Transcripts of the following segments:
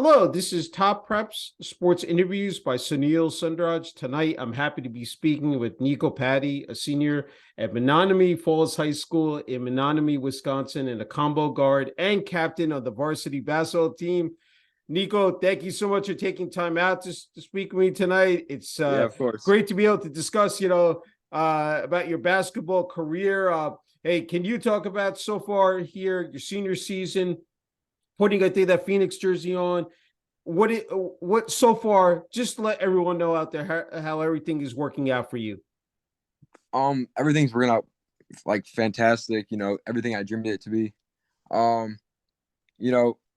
Hello, this is Top Preps Sports Interviews by Sunil Sunder Raj. Tonight, I'm happy to be speaking with Nico Patti, a senior at Menomonee Falls High School in Menomonee, Wisconsin, and a combo guard and captain of the varsity basketball team. Nico, thank you so much for taking time out to speak with me tonight. It's Yeah, of course. great to be able to discuss, about your basketball career. Hey, can you talk about so far here, your senior season? Putting I think that Phoenix jersey on. What so far? Just let everyone know out there how everything is working out for you. Everything's working out like fantastic. Everything I dreamed it to be. Um,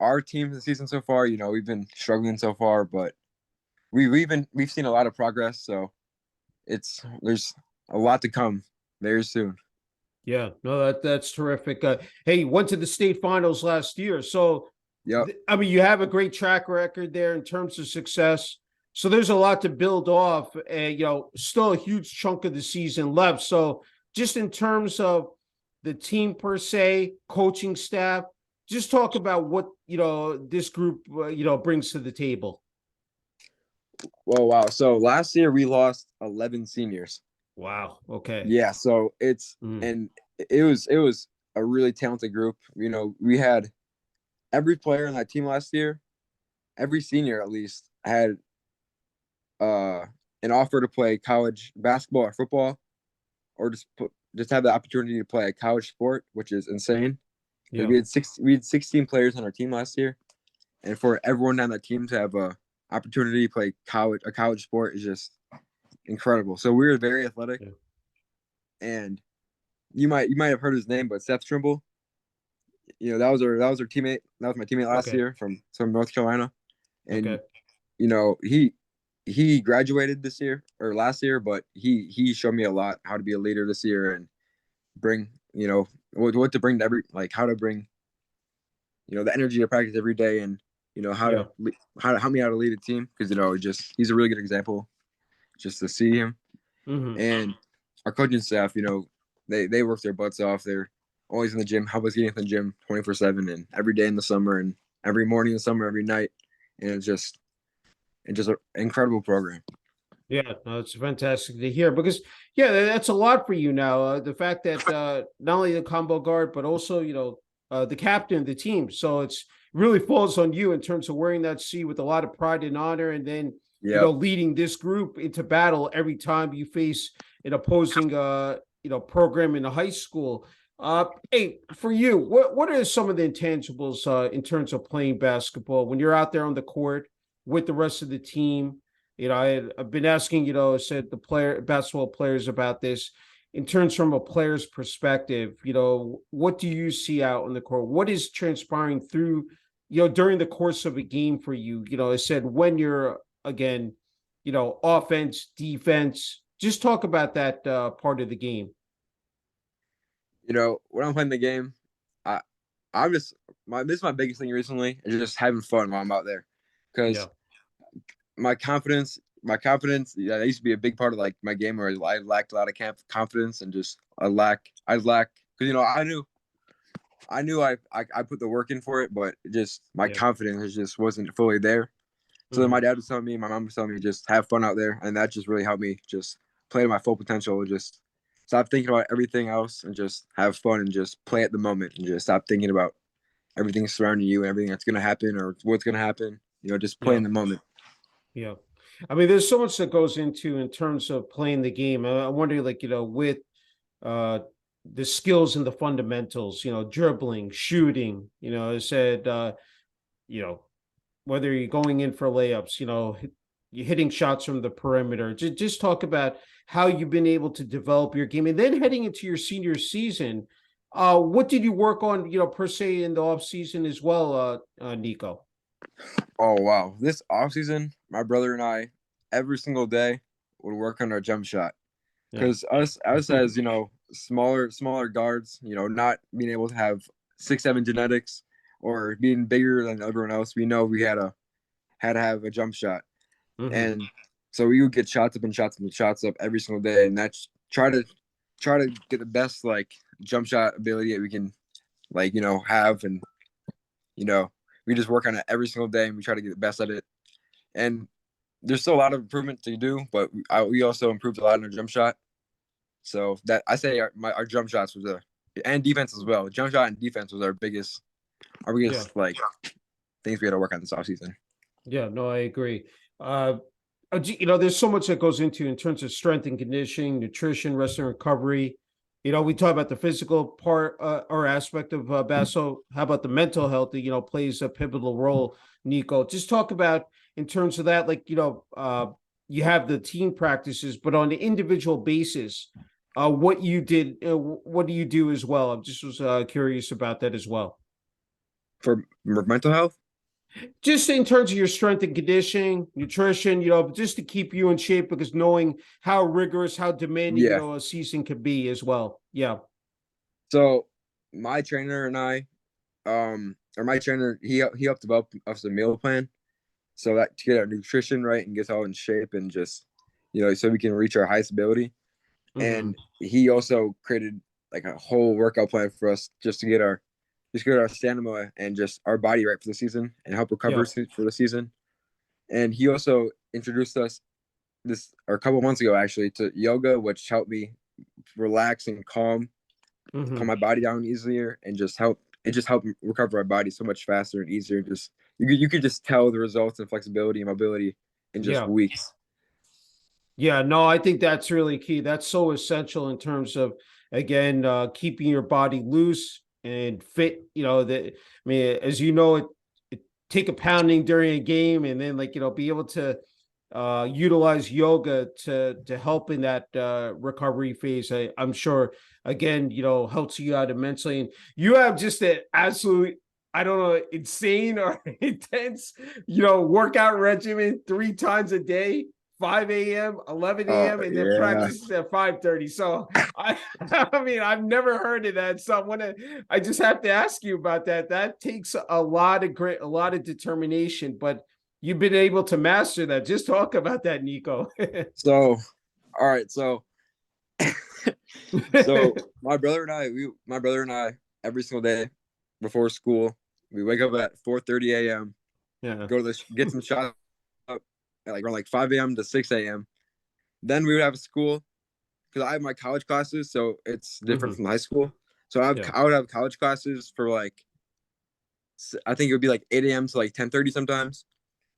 our team this season so far. We've been struggling so far, but we've seen a lot of progress. So there's a lot to come very soon. Yeah, no, that's terrific. Hey, you went to the state finals last year, so Yep. I mean, you have a great track record there in terms of success. So there's a lot to build off, and still a huge chunk of the season left. So just in terms of the team per se, coaching staff, just talk about what this group brings to the table. Well, wow. So last year we lost 11 seniors. Wow. Okay. Yeah. So and it was a really talented group. We had every player on that team last year, every senior at least, had an offer to play college basketball or football, or just have the opportunity to play a college sport, which is insane. Yeah. We had 16 players on our team last year, and for everyone on that team to have a opportunity to play a college sport is just incredible. So we were very athletic, and you might have heard his name, but Seth Trimble. That was our teammate. That was my teammate last year from North Carolina, and he graduated this year or last year, but he showed me a lot how to be a leader this year and bring what to bring to how to bring the energy to practice every day, and how to help me how to lead a team, because he's a really good example just to see him. Mm-hmm. And our coaching staff, they work their butts off. They're always in the gym, help us get in the gym 24/7 and every day in the summer and every morning in the summer, every night. And it's just an incredible program. Yeah, no, it's fantastic to hear because that's a lot for you now. The fact that not only the combo guard, but also the captain of the team. So it's really falls on you in terms of wearing that C with a lot of pride and honor, and then leading this group into battle every time you face an opposing program in a high school. Hey, for you, what are some of the intangibles in terms of playing basketball when you're out there on the court with the rest of the team? I've been asking, said basketball players about this in terms from a player's perspective. What do you see out on the court? What is transpiring through, during the course of a game for you? I said when you're again, offense, defense. Just talk about that part of the game. When I'm playing the game, this is my biggest thing recently is just having fun while I'm out there, because my confidence, that used to be a big part of like my game where I lacked a lot of confidence, and just I lack because I knew I put the work in for it, but just my confidence just wasn't fully there. So then my dad was telling me, my mom was telling me, just have fun out there, and that just really helped me just play to my full potential. Just stop thinking about everything else and just have fun and just play at the moment, and just stop thinking about everything surrounding you and everything that's going to happen or what's going to happen. Just play in the moment. Yeah. I mean, there's so much that goes into in terms of playing the game. I'm wondering, with the skills and the fundamentals, dribbling, shooting, I said, whether you're going in for layups, you're hitting shots from the perimeter. Just talk about how you've been able to develop your game. And then heading into your senior season, what did you work on, per se in the off season as well, Nico? Oh, wow. This offseason, my brother and I, every single day, would work on our jump shot. Because us as, smaller guards, not being able to have 6'7" genetics or being bigger than everyone else, we know we had to have a jump shot. Mm-hmm. And so we would get shots up and shots up every single day. And that's try to get the best, jump shot ability that we can, have. And, we just work on it every single day and we try to get the best at it. And there's still a lot of improvement to do, but we also improved a lot in our jump shot. So that I say our jump shots was and defense as well. Jump shot and defense was our biggest like things we had to work on this offseason. Yeah, no, I agree. There's so much that goes into in terms of strength and conditioning, nutrition, rest and recovery. We talk about the physical part or aspect of basketball. How about the mental health that, plays a pivotal role, Nico? Just talk about in terms of that, like, you have the team practices, but on the individual basis, what you did, what do you do as well? I'm just was curious about that as well. For mental health? Just in terms of your strength and conditioning, nutrition, just to keep you in shape, because knowing how rigorous, how demanding, a season could be as well. Yeah. So my trainer and I, or my trainer, he helped develop us a meal plan, so that to get our nutrition right and get all in shape and just, so we can reach our highest ability. Mm-hmm. And he also created like a whole workout plan for us just to get our stamina and just our body right for the season and help recover for the season. And he also introduced us a couple months ago actually to yoga, which helped me relax and calm my body down easier and just helped recover my body so much faster and easier. Just you could just tell the results in flexibility and mobility in just weeks. Yeah, no, I think that's really key. That's so essential in terms of, again, keeping your body loose and fit. As it take a pounding during a game, and then be able to utilize yoga to help in that recovery phase. I'm sure, again, helps you out immensely. And you have just an absolute, I don't know, insane or intense, workout regimen 3 times a day. 5 a.m., 11 a.m., and then practices at 5:30. So I've never heard of that. So I just have to ask you about that. That takes a lot of determination, but you've been able to master that. Just talk about that, Nico. All right. So my brother and I, every single day before school, we wake up at 4:30 a.m. Yeah. Go to get some shots up at around 5 a.m. to 6 a.m. Then we would have school because I have my college classes, so it's different from high school. So I would have college classes for I think it would be 8 a.m. to 10:30 sometimes.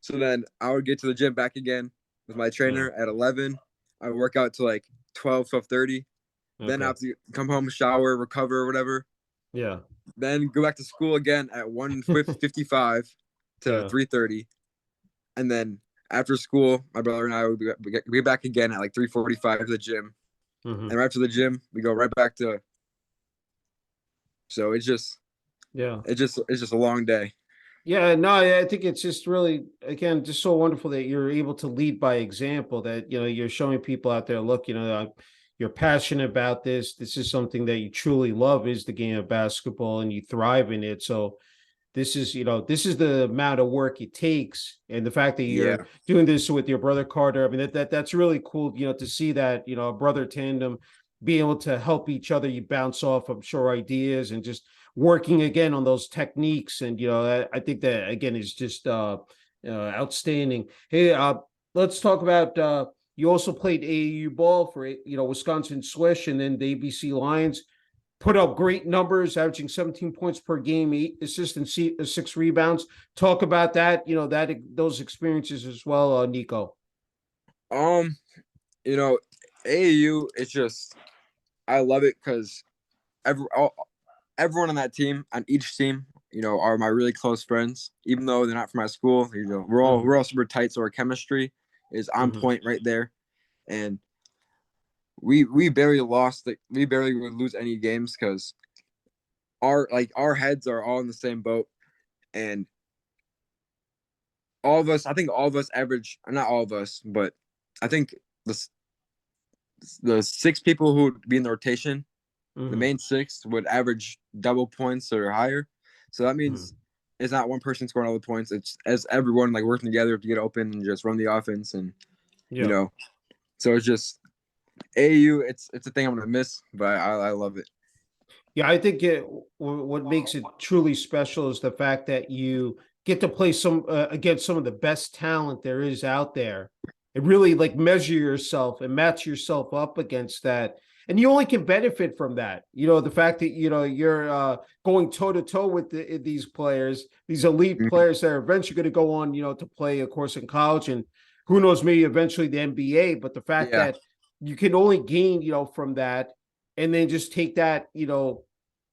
So then I would get to the gym back again with my trainer at 11. I would work out to 12:30. Then I have to come home, shower, recover, or whatever. Yeah. Then go back to school again at 1:55 to 3:30. And then after school, my brother and I would be back again at 3:45 to the gym. And right after the gym, we go right back to. So it's just a long day. Yeah, no, I think it's just really, again, just so wonderful that you're able to lead by example, that, you're showing people out there, look, you're passionate about this. This is something that you truly love, is the game of basketball, and you thrive in it. So this is the amount of work it takes. And the fact that you're doing this with your brother Carter, that's really cool, to see that, a brother tandem be able to help each other. You bounce off, I'm sure, ideas and just working again on those techniques. And, I think that, again, is just outstanding. Hey, let's talk about, you also played AAU ball for, Wisconsin Swish, and then the ABC Lions. Put up great numbers, averaging 17 points per game, 8 assists and 6 rebounds. Talk about that, those experiences as well, Nico. AAU, it's just, I love it because everyone on that team, on each team, are my really close friends. Even though they're not from my school, we're all super tight, so our chemistry is on point right there. And we barely lost. We barely would lose any games because our heads are all in the same boat, and all of us. I think all of us average. Not all of us, but I think the 6 people who would be in the rotation, the main 6 would average double points or higher. So that means it's not one person scoring all the points. It's as everyone working together to get open and just run the offense, and So it's just AAU. It's a thing I'm gonna miss, but I love it. Yeah, I think what makes it truly special is the fact that you get to play some against some of the best talent there is out there, and really like measure yourself and match yourself up against that. And you only can benefit from that. The fact that you're going toe to toe with these players, these elite Mhm. players that are eventually going to go on, to play, of course, in college, and who knows, maybe eventually the NBA. But the fact Yeah. that you can only gain, from that, and then just take that,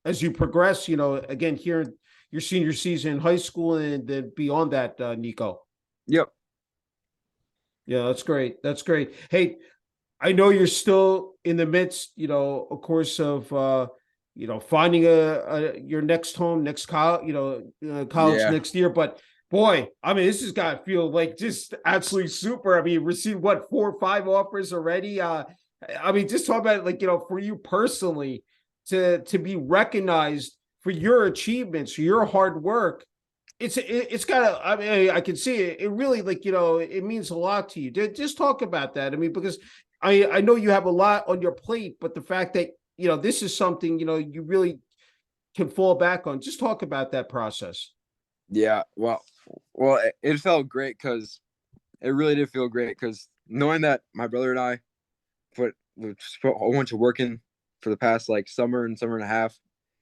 as you progress, again here in your senior season in high school, and then beyond that, Nico. Yep. Yeah, that's great. That's great. Hey, I know you're still in the midst, of course, of finding your next home, next college, college Yeah. next year. But boy, I mean, this has got to feel like just absolutely super. I mean, you've received what, 4 or 5 offers already? I mean, just talk about it, like, for you personally to be recognized for your achievements, for your hard work. It's got to, I mean, I can see it. It really, like, it means a lot to you. Just talk about that. I mean, because I know you have a lot on your plate, but the fact that, this is something, you really can fall back on. Just talk about that process. Yeah. Well, it felt great because it really did feel great because knowing that my brother and I put a whole bunch of work in for the past like summer and summer and a half.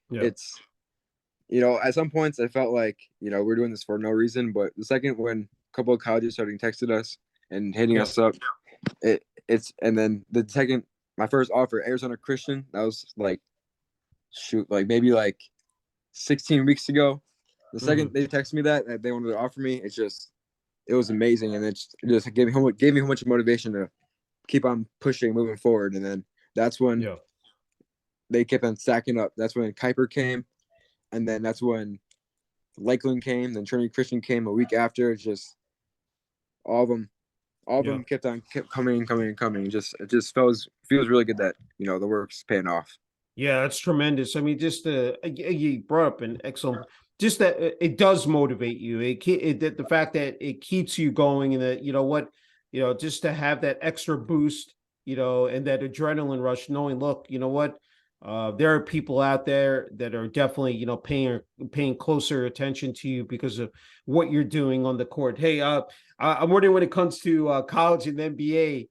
Yeah. It's at some points I felt like we're doing this for no reason, but the second when a couple of colleges started texting us and hitting Yeah. us up, it's and then the second my first offer, Arizona Christian, that was like like maybe like 16 weeks ago. The second Mm-hmm. they texted me that they wanted to offer me, it was amazing, and it just gave me how much motivation to keep on pushing, moving forward, and then that's when Yeah. they kept on stacking up. That's when Kuiper came, and then that's when Lakeland came. Then Trinity Christian came a week after. It's just all of them, all of Yeah. them kept coming and coming and coming. It just feels really good that the work's paying off. Yeah, that's tremendous. I mean, just you brought up an excellent, just that it does motivate you. The fact that it keeps you going, and that, what, just to have that extra boost, and that adrenaline rush, knowing, look, what, there are people out there that are definitely, paying closer attention to you because of what you're doing on the court. Hey, I'm wondering, when it comes to college and NBA,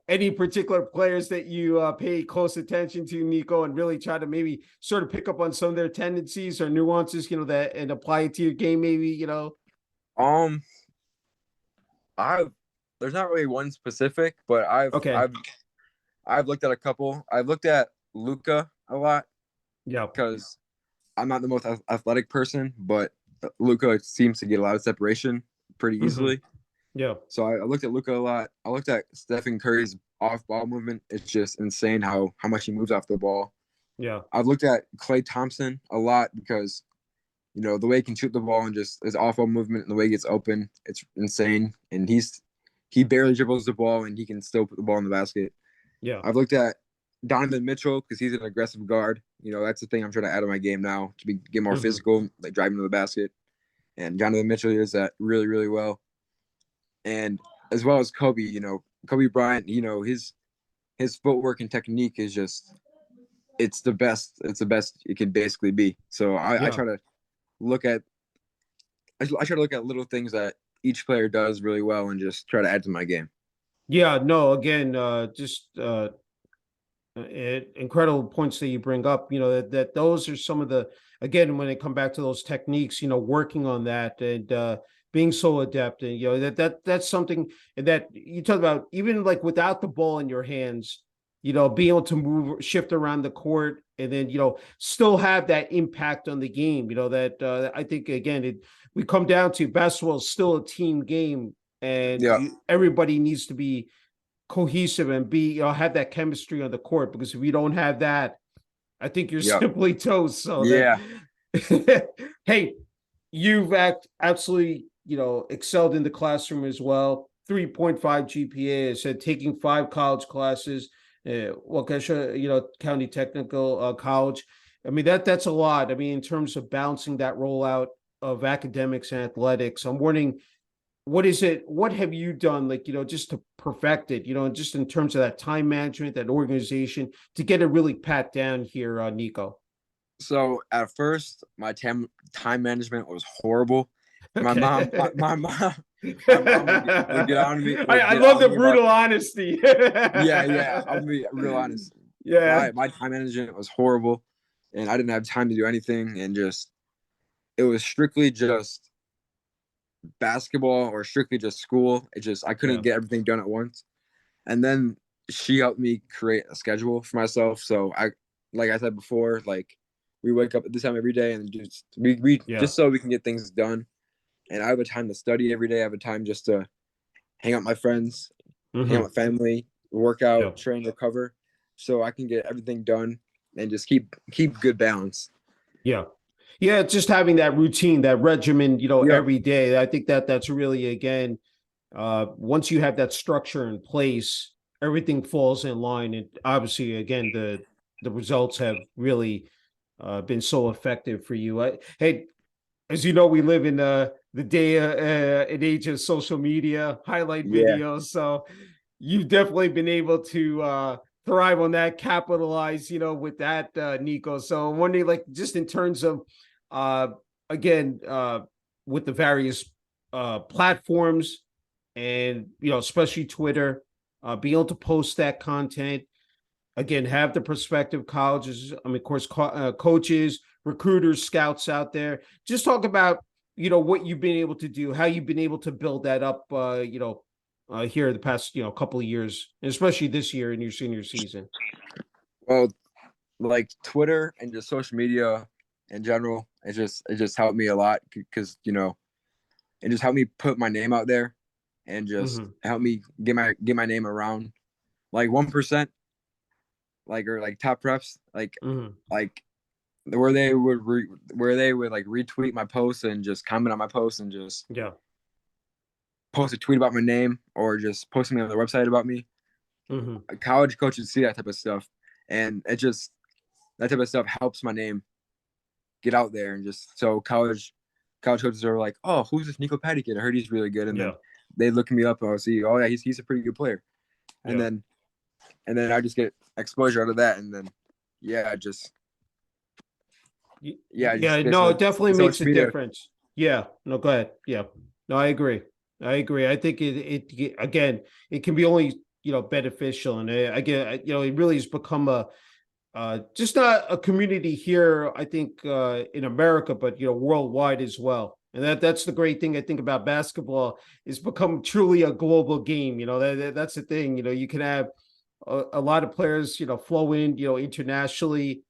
any particular players that you pay close attention to, Nico, and really try to maybe sort of pick up on some of their tendencies or nuances, that, and apply it to your game, maybe. Um, I've there's not really one specific, but I've Okay. I've I've looked at a couple. I've looked at Luca a lot Yeah. because I'm not the most athletic person, but Luca seems to get a lot of separation pretty Mm-hmm. easily. Yeah. So I looked at Luca a lot. I looked at Stephen Curry's off ball movement. It's just insane how much he moves off the ball. Yeah. I've looked at Klay Thompson a lot because the way he can shoot the ball and just his off ball movement and the way he gets open, it's insane. And he barely dribbles the ball and he can still put the ball in the basket. Yeah. I've looked at Donovan Mitchell because he's an aggressive guard. That's the thing I'm trying to add to my game now to get more Mm-hmm. physical, like driving to the basket. And Donovan Mitchell does that really, really well. And as well as Kobe, Kobe Bryant, his footwork and technique is just it's the best. It's the best it can basically be. So I Yeah. try to look at I try to look at little things that each player does really well and just try to add to my game. Yeah. No, again, just incredible points that you bring up, that those are some of the, again, when it come back to those techniques, working on that, and being so adept, and that's something that you talk about, even like without the ball in your hands, being able to move, shift around the court, and then still have that impact on the game, that I think, again, we come down to basketball is still a team game, and Yeah, everybody needs to be cohesive and be, have that chemistry on the court, because if you don't have that, I think you're yeah, simply toast. So that, yeah. hey, you've absolutely, excelled in the classroom as well. 3.5 GPA. I said taking 5 college classes, Waukesha, County Technical College. I mean, that's a lot. I mean, in terms of balancing that rollout of academics and athletics, I'm wondering, what have you done, like, just to perfect it, just in terms of that time management, that organization, to get it really pat down here, Nico? So at first, my time management was horrible, My mom, Okay. my mom would get on me, I love the about. brutal honesty. Yeah, yeah. I'm gonna be real honest. Yeah. My time management was horrible, and I didn't have time to do anything, and just it was strictly just basketball or strictly just school. It just I couldn't Yeah. get everything done at once. And then she helped me create a schedule for myself. So like I said before, like we wake up at this time every day and just we Yeah. just so we can get things done. And I have a time to study every day. I have a time just to hang out with my friends, hang out Hmm. with family, work Yeah. out, train, recover, so I can get everything done and just keep good balance. Yeah. Yeah, just having that routine, that regimen, Yep. every day. I think that that's really, again, once you have that structure in place, everything falls in line. And obviously, again, the results have really been so effective for you. Hey, as you know, we live in the day and age of social media, highlight Yeah. videos. So you've definitely been able to thrive on that, capitalize, with that, Nico. So I'm wondering, like, just in terms of, uh, again, with the various platforms and, especially Twitter, being able to post that content, again, have the prospective colleges, I mean, of course, coaches, recruiters, scouts out there. Just talk about, what you've been able to do, how you've been able to build that up, here the past, couple of years, and especially this year in your senior season. Well, like Twitter and just social media in general, it just helped me a lot because it just helped me put my name out there and just Hmm. help me get my name around like 1%, like or like top preps, Hmm. like where they would like retweet my posts and just comment on my posts and just Yeah. post a tweet about my name or just post me on their website about me. Hmm. College coaches see that type of stuff, and that type of stuff helps my name get out there, and just so college coaches are like, oh, who's this Nico Patti kid? I heard he's really good, and Yeah. then they look me up and I'll see, oh yeah, he's a pretty good player, and Yeah. then I just get exposure out of that, and then yeah, just yeah, Yeah, just no, basically it definitely makes social a media. difference. Yeah, no, go ahead. Yeah, no, I agree. I agree. I think it again, it can be only, beneficial, and I get, it really has become a just not a community here, I think, in America, but, worldwide as well. And that's the great thing I think about basketball, is become truly a global game. That's the thing. You can have a lot of players, flow in, internationally,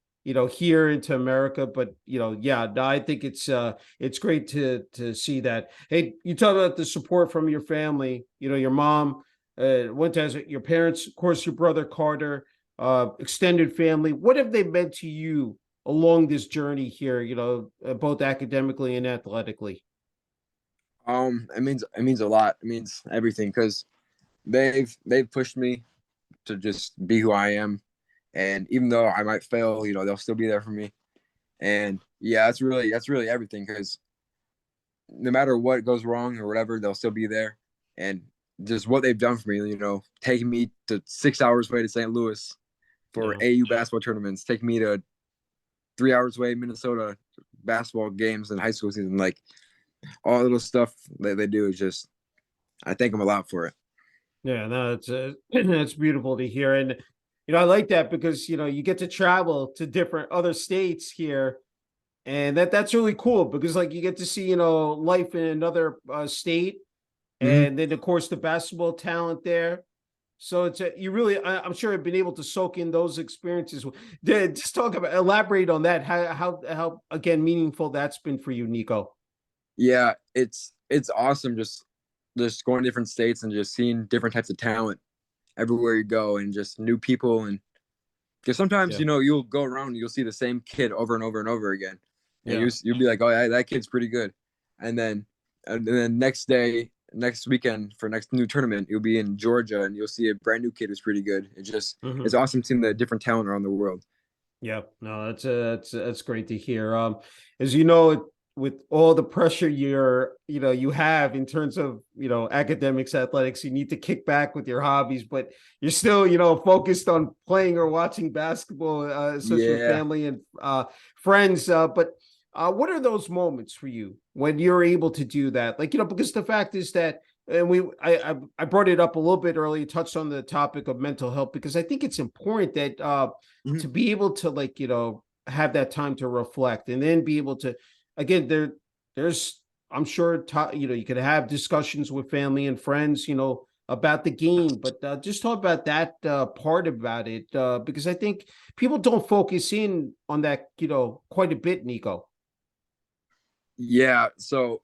here into America. But, yeah, no, I think it's great to see that. Hey, you talk about the support from your family, your mom, went as your parents, of course, your brother Carter, extended family. What have they meant to you along this journey here, both academically and athletically? It means a lot. It means everything because they've pushed me to just be who I am, and even though I might fail, they'll still be there for me. And yeah, that's really everything because no matter what goes wrong or whatever, they'll still be there. And just what they've done for me, taking me to 6 hours away to St. Louis for Yeah. AU basketball tournaments, taking me to 3 hours away Minnesota basketball games in high school season, like all the little stuff that they do is just I thank them a lot for it. Yeah, no, it's it's beautiful to hear. And I like that because you get to travel to different other states here, and that's really cool because, like, you get to see, life in another state, Mm-hmm. and then of course the basketball talent there. So you really, I'm sure, have been able to soak in those experiences. Just talk about, elaborate on that. How again meaningful that's been for you, Nico. Yeah, it's awesome just going to different states and just seeing different types of talent everywhere you go and just new people. And because sometimes Yeah. you'll go around and you'll see the same kid over and over and over again, and Yeah. you'll be like, oh yeah, that kid's pretty good. And then next weekend for next new tournament you'll be in Georgia and you'll see a brand new kid who's pretty good. It's Hmm. awesome seeing the different talent around the world. Yeah, no, that's great to hear. As you know, with all the pressure you have in terms of, academics, athletics, you need to kick back with your hobbies, but you're still, focused on playing or watching basketball, especially with Yeah. family and friends. But what are those moments for you when you're able to do that, like, because the fact is that, and I brought it up a little bit earlier, touched on the topic of mental health, because I think it's important that Mhm. to be able to, like, have that time to reflect, and then be able to, again, there's, I'm sure, you could have discussions with family and friends, about the game, but just talk about that part about it, because I think people don't focus in on that, quite a bit, Nico. Yeah. So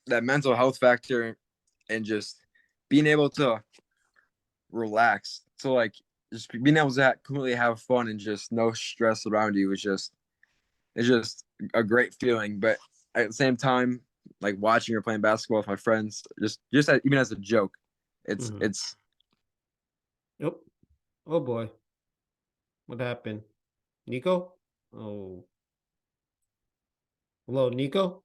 that mental health factor and just being able to relax. So like just being able to completely have fun and just no stress around you is just it's just a great feeling. But at the same time, like watching or playing basketball with my friends, just even as a joke, it's Mhm. it's Yep. Oh boy, what happened, Nico? Oh, hello, Nico.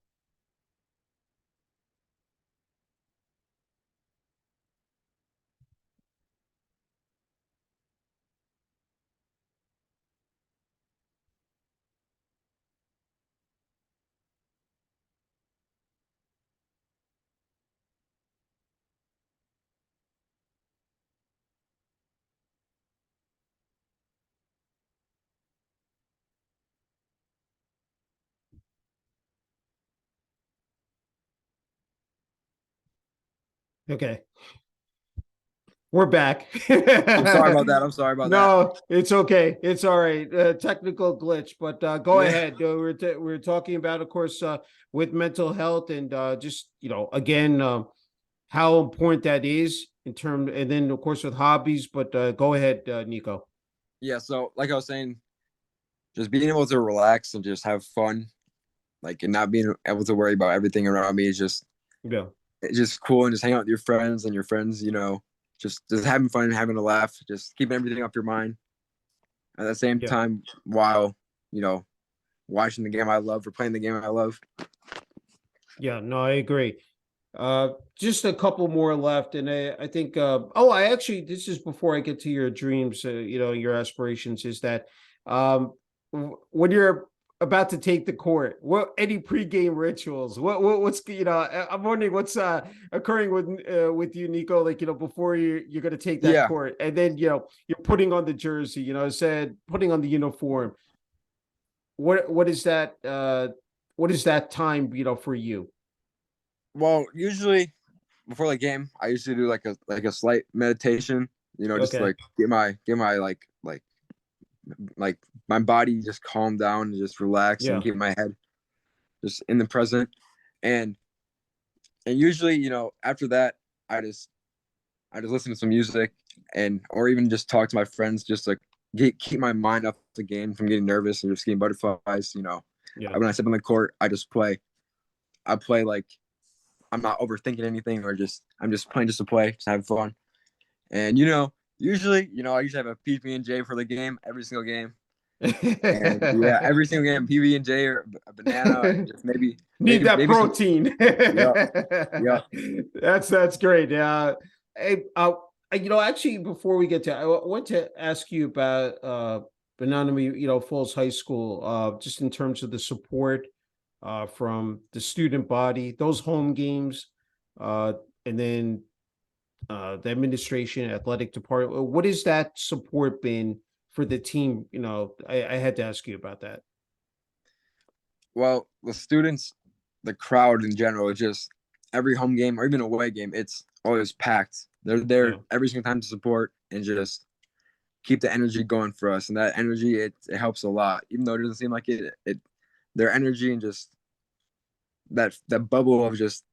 Okay, we're back. I'm sorry about that. I'm sorry about that. No, it's okay. It's all right. Technical glitch, but go Yeah. ahead. We're talking about, of course, with mental health, and just, again, how important that is in terms, and then of course with hobbies. But go ahead, Nico. Yeah. So like I was saying, just being able to relax and just have fun, like and not being able to worry about everything around me is just Yeah, it's just cool and just hang out with your friends and your friends, just having fun and having a laugh, just keeping everything off your mind at the same yeah, time while, you know, watching the game I love or playing the game I love. yeah. No, I agree. Just a couple more left, and I think. Oh, I actually, this is before I get to your dreams. Your aspirations is that, when you're about to take the court, what any pregame rituals? What's I'm wondering what's occurring with you, Nico. Like, before you're going to take that Yeah. court, and then you're putting on the jersey. Said putting on the uniform. What is that? What is that time? For you? Well, usually before the game, I usually do like a slight meditation, just Okay. like get my like my body just calm down and just relax and Yeah. keep my head just in the present. And and usually, after that, I just I just listen to some music and or even just talk to my friends just to keep my mind off the game from getting nervous and just getting butterflies. Yeah. When I step on the court, I just play. I play like I'm not overthinking anything or just I'm just playing just to play, just have fun. And usually, I usually have a PB and J for the game every single game. And yeah, every single game, PB and J or a banana and just Need that maybe some. protein. Yeah, yeah, That's great. Yeah. Hey, actually, before we get to, I want to ask you about Menomonee, Falls High School, just in terms of the support from the student body, those home games, uh, and then the administration, athletic department. What has that support been for the team? I had to ask you about that. well, the students, the crowd in general, just every home game or even away game, it's always packed. They're there Yeah. every single time to support and just keep the energy going for us. And that energy, it helps a lot, even though it doesn't seem like it. Their energy and just that bubble of just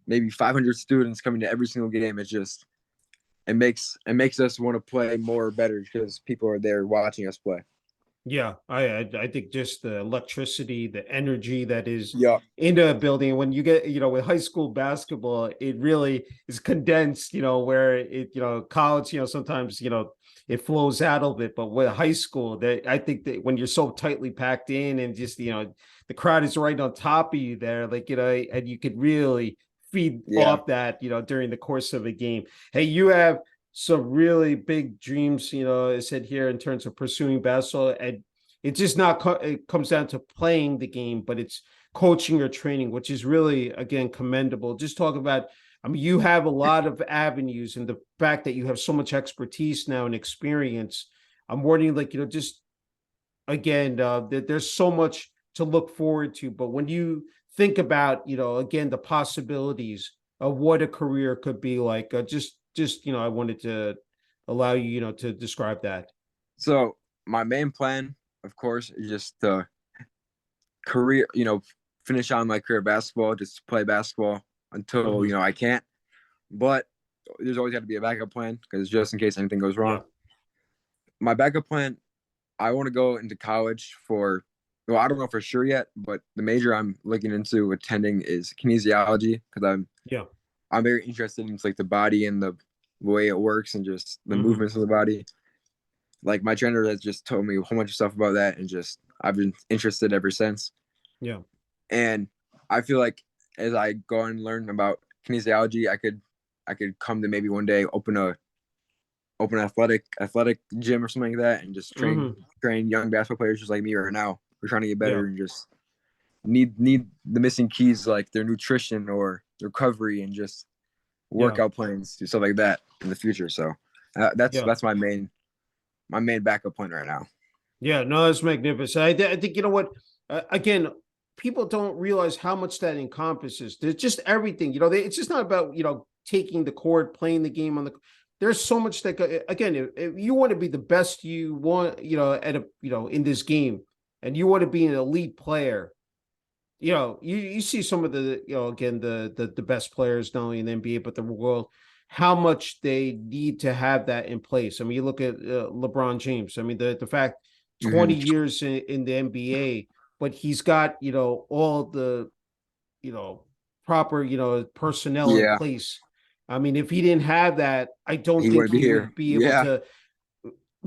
maybe 500 students coming to every single game. It makes us want to play more or better because people are there watching us play. Yeah, I think just the electricity, the energy that is Yeah, in a building. When you get, with high school basketball, it really is condensed, where college, sometimes, it flows out of it. But with high school, that I think that when you're so tightly packed in and just, the crowd is right on top of you there, like, and you could really feed yeah, off that, during the course of a game. Hey, you have some really big dreams, I said here in terms of pursuing basketball, and it's just not, it comes down to playing the game, but it's coaching or training, which is really, again, commendable. Just talk about, I mean, you have a lot of avenues, and the fact that you have so much expertise now and experience. I'm wondering, like, just again, there's so much to look forward to. But when you think about, again, the possibilities of what a career could be like, I wanted to allow you, to describe that. So my main plan, of course, is just to career, finish on my career basketball, just play basketball until, Mhm. I can't. But there's always got to be a backup plan because just in case anything goes Yeah. wrong. My backup plan, I want to go into college for, well, I don't know for sure yet, but the major I'm looking into attending is kinesiology because Yeah. I'm very interested in like the body and the way it works and just the Hmm. movements of the body. Like my trainer has just told me a whole bunch of stuff about that, and just I've been interested ever since. Yeah. And I feel like as I go and learn about kinesiology, I could come to maybe one day open athletic gym or something like that, and just train Hmm. train young basketball players just like me right now. We're trying to get Yeah. better and just need the missing keys like their nutrition or recovery and just Yeah. workout plans, stuff like that in the future. So that's Yeah. that's my main backup plan right now. Yeah, no, that's magnificent. I think, what, again, people don't realize how much that encompasses. There's just everything. It's just not about, taking the court, playing the game on the. There's so much that again, if you want to be the best you want, at a, in this game, and you want to be an elite player. You see some of the, again, the best players not only in the NBA but the world, how much they need to have that in place. I mean, you look at LeBron James. I mean, the fact, 20 Mm-hmm. years in the NBA, but he's got, all the, you know proper, personnel in Yeah, place. I mean, if he didn't have that, I don't he think wouldn't be he here. would be able Yeah, to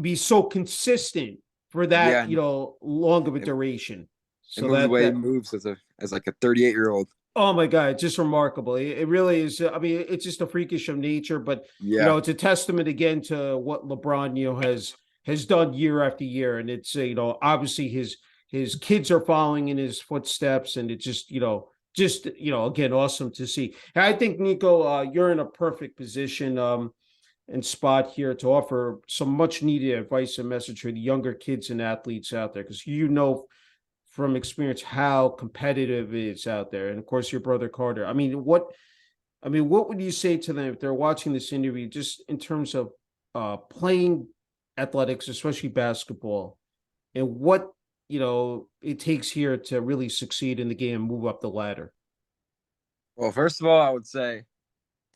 be so consistent for that, yeah, and long of a it, duration. it So moves the way he that moves as like a 38-year-old. Oh my God, it's just remarkable. It really is. I mean, it's just a freakish of nature, but Yeah, it's a testament again to what LeBron, has done year after year. And it's, obviously his kids are following in his footsteps, and it's again, awesome to see. And I think, Nico, you're in a perfect position, and spot here to offer some much needed advice and message for the younger kids and athletes out there, because from experience how competitive it is out there. And of course, your brother Carter. I mean, what would you say to them if they're watching this interview, just in terms of playing athletics, especially basketball, and what it takes here to really succeed in the game and move up the ladder? well, first of all, I would say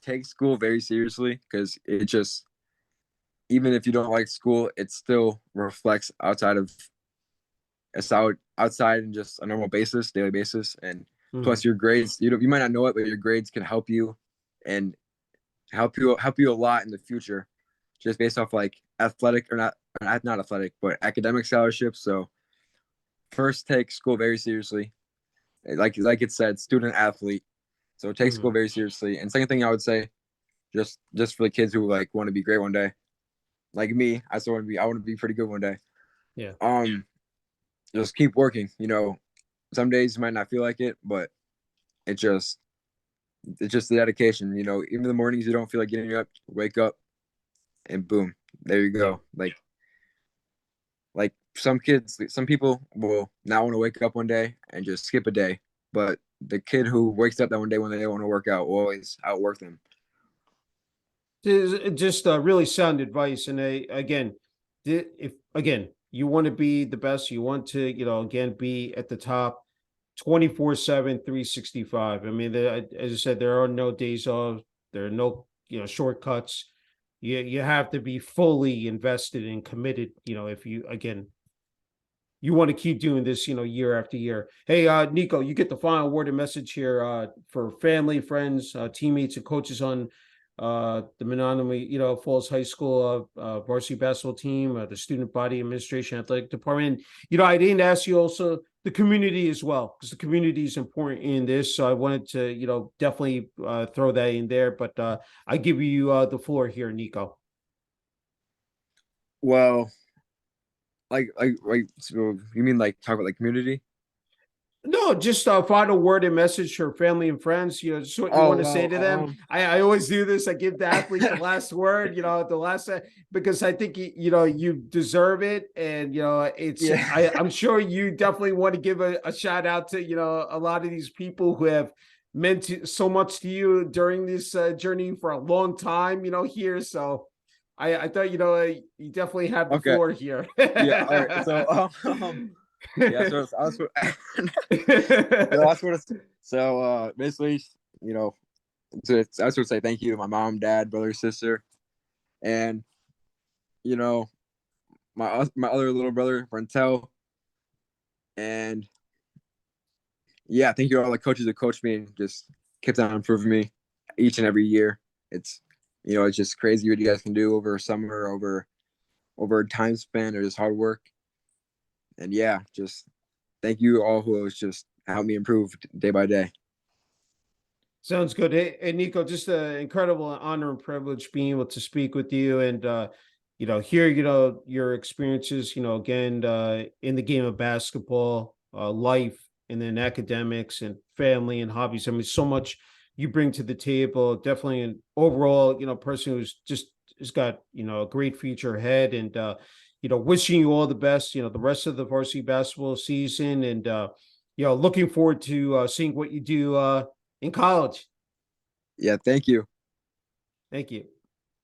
take school very seriously because it just, even if you don't like school, it still reflects outside and just a normal basis, daily basis, and plus Mhm. your grades. You might not know it, but your grades can help you and help you a lot in the future, just based off like athletic or not athletic, but academic scholarships. So first, take school very seriously, like it said, student athlete. So take school Mhm. very seriously. And second thing I would say, just for the kids who like want to be great one day, like me, I want to be pretty good one day. Yeah. Um, just keep working. Some days you might not feel like it, but it just it's just the dedication. Even the mornings you don't feel like getting up, wake up, and boom, there you Yeah. go. Like some people will not want to wake up one day and just skip a day, but the kid who wakes up that one day when they don't want to work out will always outwork them. Just really sound advice. And again, if again you want to be the best, you want to, again, be at the top, 24/7, 365. I mean, as I said, there are no days off. There are no, shortcuts. You have to be fully invested and committed. If you, again, you want to keep doing this, year after year. Hey, Nico, you get the final word and message here, for family, friends, teammates, and coaches on the Menomonee, Falls High School varsity basketball team, the student body administration, athletic department. I didn't ask you also the community as well, because the community is important in this. So I wanted to, definitely throw that in there. But I give you the floor here, Nico. Well, like so you mean like talk about like community? No, just a final word and message to your family and friends. Just what you Oh want to say well, to them. I always do this. I give the athlete the last word. The last because I think you deserve it, and it's. yeah, I'm sure you definitely want to give a shout out to a lot of these people who have meant so much to you during this journey for a long time. Here, so I thought you definitely have the okay, floor here. yeah, all right. So yeah, so I was, so I sort of, so basically, you know, I sort of say thank you to my mom, dad, brother, sister, and you know, my other little brother, Brentel, and yeah, thank you to all the coaches that coached me and just kept on improving me each and every year. It's it's just crazy what you guys can do over a summer, over a time span, or just hard work. And yeah, just thank you all who has just helped me improve day by day. Sounds good. Hey, Nico, just an incredible honor and privilege being able to speak with you and hear your experiences, again in the game of basketball, life, and then academics and family and hobbies. I mean, so much you bring to the table. Definitely an overall, person who's just has got a great future ahead, and wishing you all the best. The rest of the varsity basketball season, and looking forward to seeing what you do in college. Yeah, thank you. Thank you.